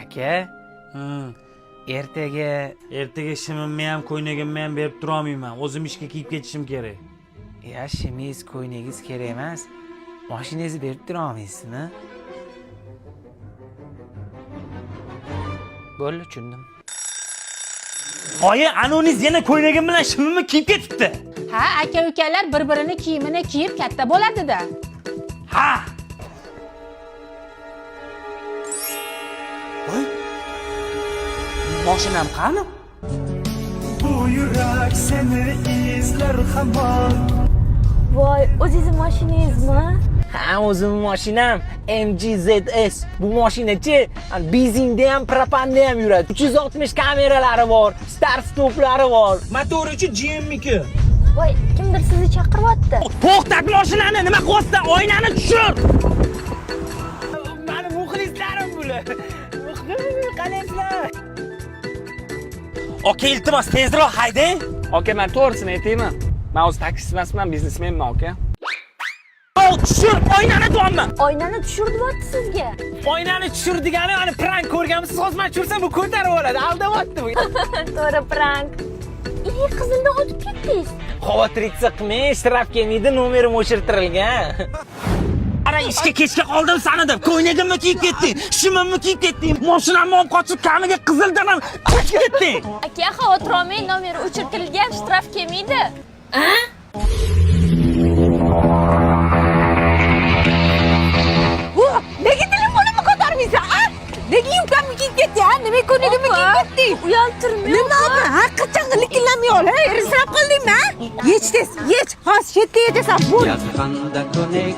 Aka, ertaga shimimni ham, ko'ylagimni ham berib tura olmayman. O'zim ishga kiyib ketishim kerak. Ya, shimingiz, ko'ylagingiz kerak emas. Mashinangizni berib tura olmaysizmi? Bo'ldi, tushundim. Oyi, anoningiz yana ko'ylagim bilan shimimni kiyib ketibdi. Ha, aka-ukalar bir-birini kiyimini kiyib katta bo'ladi-da. Ha! Voy! Mashinam qani? Bu yurak seni izlar hamon. Voy, o'zingizning mashinangizmi? Ha, o'zimning mashinam MG-ZS. Bu mashinachi benzinda ham, propanda ham yuradi. 360 kameralari bor, start stoplari bor. Motori GM2. Voy, kimdir sizni chaqiryapti. To'xtat mashinani, nima qilyapsan? Oynani tushir. Meni muxlislarim bular. Qalaysizlar? Aka, iltimos tezroq haydang. Aka, men to'g'risini aytaymi? Men o'z taksist emasman, biznesmenman, aka. Tushir, oynani deyapman. Oynani tushirdi sizga. Oynani tushir degani, ani prank ko'rganmisiz? Hozir men tushirsa bu ko'tarib oladi. Aldayapti bu. To'g'ri prank. Qizilni o'tib ketdingiz. Xavotirliksa qilmang, shtraf kelmaydi, nomerim o'chirtirilgan. Ara, ishga kechga qoldim sani deb. Ko'ylagimni kiyib ketding, shimimni kiyib ketding, mashinamni olib qochib kamiga qizildan ham qochib ketding. Aka, xavotir olmang, nomeri o'chirtirilgan, shtraf kelmaydi. Nega telefonimni ko'tarmaysan, a? Nega yubkamni kiyib ketding, nima ko'ylagimni kiyib ketding? Uyaltirmay. Nima opa? Ha, qachon likillamay-ol, hey, risrab qildingmi? Yech tez, yech. Hozir chetga yechasan, bo'l. Yazganda ko'nek